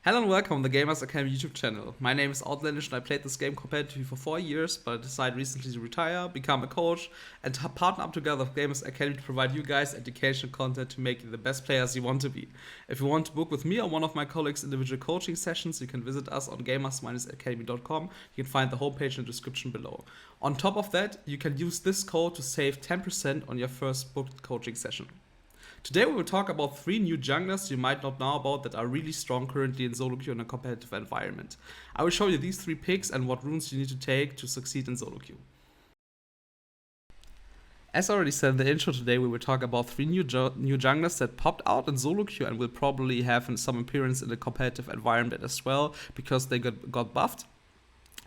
Hello and welcome to the Gamers Academy YouTube channel. My name is Outlandish and I played this game competitively for 4 years, but I decided recently to retire, become a coach, and to partner up together with Gamers Academy to provide you guys educational content to make you the best players you want to be. If you want to book with me or one of my colleagues individual coaching sessions, you can visit us on gamers-academy.com. You can find the homepage in the description below. On top of that, you can use this code to save 10% on your first booked coaching session. Today we will talk about 3 new junglers you might not know about that are really strong currently in solo queue in a competitive environment. I will show you these 3 picks and what runes you need to take to succeed in solo queue. As I already said in the intro, today we will talk about 3 new junglers that popped out in solo queue and will probably have some appearance in a competitive environment as well because they got buffed.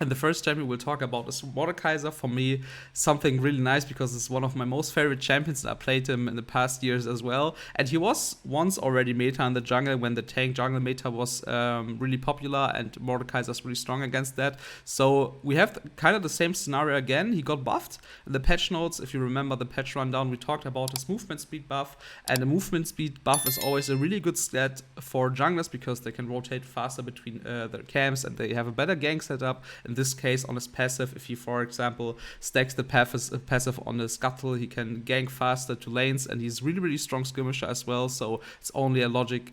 And the first champion we'll talk about is Mordekaiser. For me, something really nice because it's one of my most favorite champions. I played him in the past years as well. And he was once already meta in the jungle when the tank jungle meta was really popular and Mordekaiser is really strong against that. So we have kind of the same scenario again. He got buffed. In the patch notes, if you remember the patch rundown, we talked about his movement speed buff. And the movement speed buff is always a really good stat for junglers because they can rotate faster between their camps and they have a better gank setup. In this case, on his passive, if he, for example, stacks the passive on the scuttle, he can gank faster to lanes, and he's really strong skirmisher as well, so it's only a logic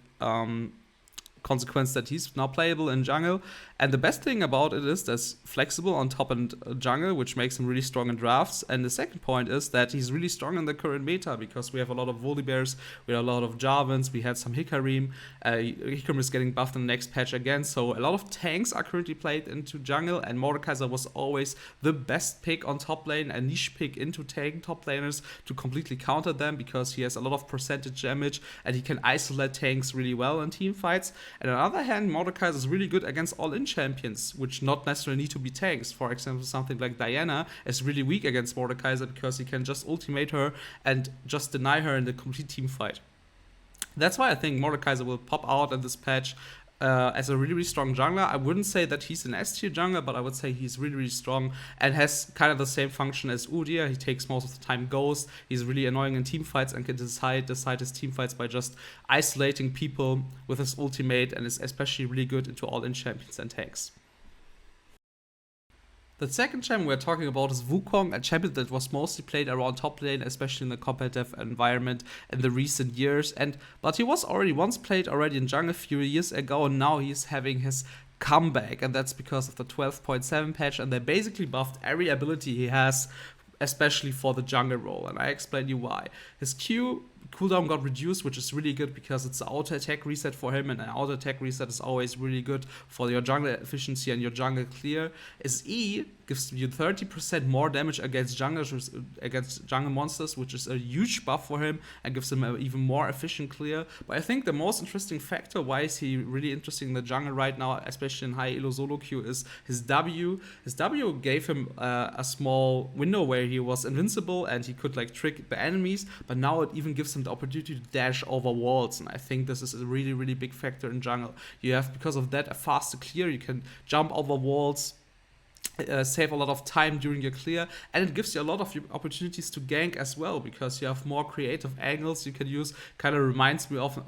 consequence that he's now playable in jungle. And the best thing about it is that's flexible on top and jungle, which makes him really strong in drafts. And the second point is that he's really strong in the current meta because we have a lot of Volibears, we have a lot of Jarvans, we had some Hikarim. Hikarim is getting buffed in the next patch again, so a lot of tanks are currently played into jungle, and Mordekaiser was always the best pick on top lane, a niche pick into tank top laners to completely counter them because he has a lot of percentage damage and he can isolate tanks really well in team fights. And on the other hand, Mordekaiser is really good against all-in champions, which not necessarily need to be tanks. For example, something like Diana is really weak against Mordekaiser because he can just ultimate her and just deny her in the complete team fight. That's why I think Mordekaiser will pop out in this patch as a really strong jungler. I wouldn't say that he's an S tier jungler, but I would say he's really strong and has kind of the same function as Udyr. He takes most of the time Ghost. He's really annoying in team fights and can decide his team fights by just isolating people with his ultimate, and is especially really good into all-in champions and tanks. The second champion we're talking about is Wukong, a champion that was mostly played around top lane, especially in the competitive environment in the recent years. But he was already once played in jungle a few years ago, and now he's having his comeback, and that's because of the 12.7 patch, and they basically buffed every ability he has, especially for the jungle role, and I explain you why. His Q cooldown got reduced, which is really good because it's an auto attack reset for him, and an auto attack reset is always really good for your jungle efficiency and your jungle clear. His E gives you 30% more damage against jungle monsters, which is a huge buff for him and gives him an even more efficient clear. But I think the most interesting factor why is he really interesting in the jungle right now, especially in high elo solo queue, is his W. His W gave him a small window where he was invincible and he could like trick the enemies, but now it even gives him the opportunity to dash over walls, and I think this is a really big factor in jungle. You have, because of that, a faster clear. You can jump over walls, save a lot of time during your clear, and it gives you a lot of opportunities to gank as well because you have more creative angles you can use. Kind of reminds me of,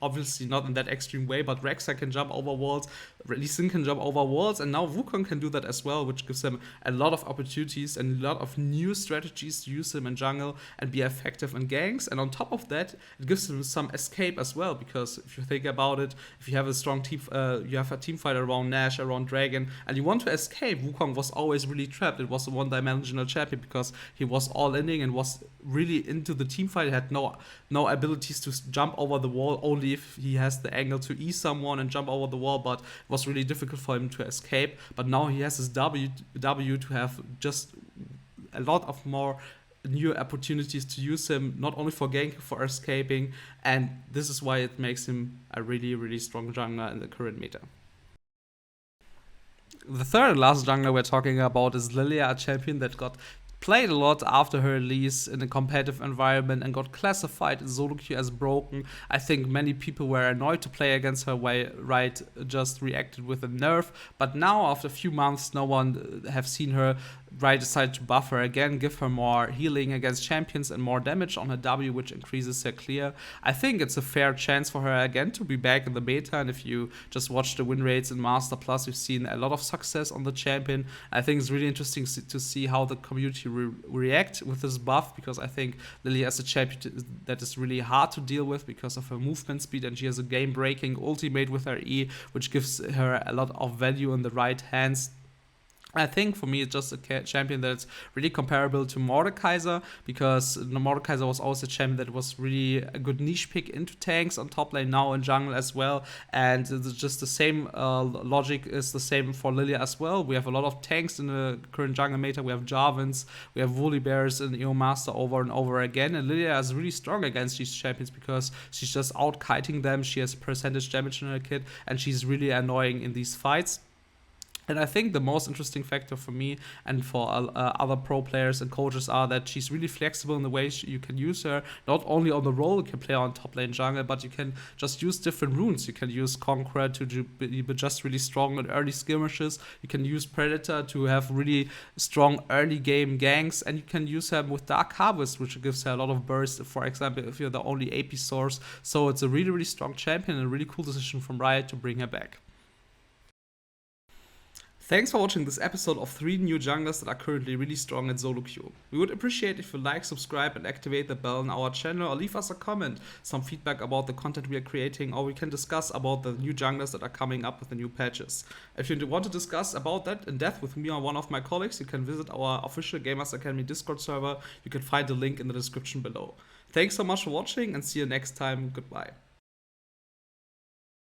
obviously not in that extreme way, but Rexa can jump over walls, Lee Sin can jump over walls, and now Wukong can do that as well, which gives them a lot of opportunities and a lot of new strategies to use him in jungle and be effective in ganks. And on top of that, it gives them some escape as well, because if you think about it, if you have a strong team, you have a team fight around Nash, around Dragon, and you want to escape, Wukong was always really trapped. It was a one-dimensional champion because he was all-inning and was really into the team fight. He had no abilities to jump over the wall, only if he has the angle to E someone and jump over the wall, but it was really difficult for him to escape. But now he has his W to have just a lot of more new opportunities to use him, not only for ganking, for escaping, and this is why it makes him a really strong jungler in the current meta. The third and last jungler we're talking about is Lillia, a champion that got played a lot after her release in a competitive environment and got classified in solo queue as broken. I think many people were annoyed to play against her while Riot just reacted with a nerf, but now after a few months no one have seen her Riot decided to buff her again, give her more healing against champions and more damage on her W, which increases her clear. I think it's a fair chance for her again to be back in the meta, and if you just watch the win rates in Master Plus, we've seen a lot of success on the champion. I think it's really interesting to see how the community react with this buff, because I think Lillia is a champion that is really hard to deal with because of her movement speed, and she has a game-breaking ultimate with her E, which gives her a lot of value in the right hands. I think for me it's just a champion that's really comparable to Mordekaiser, because Mordekaiser was always a champion that was really a good niche pick into tanks on top lane, now in jungle as well, and it's just the same logic is the same for Lillia as well. We have a lot of tanks in the current jungle meta. We have Jarvans, we have Woolly Bears in EO Master over and over again, and Lillia is really strong against these champions because she's just out-kiting them. She has percentage damage in her kit, and she's really annoying in these fights. And I think the most interesting factor for me and for other pro players and coaches are that she's really flexible in the way you can use her. Not only on the role you can play on top lane jungle, but you can just use different runes. You can use Conqueror to be just really strong in early skirmishes. You can use Predator to have really strong early game ganks. And you can use her with Dark Harvest, which gives her a lot of burst, for example, if you're the only AP source. So it's a really, really strong champion and a really cool decision from Riot to bring her back. Thanks for watching this episode of 3 new junglers that are currently really strong in solo queue. We would appreciate if you like, subscribe and activate the bell on our channel, or leave us a comment, some feedback about the content we are creating, or we can discuss about the new junglers that are coming up with the new patches. If you want to discuss about that in depth with me or one of my colleagues, you can visit our official Gamers Academy Discord server. You can find the link in the description below. Thanks so much for watching and see you next time. Goodbye.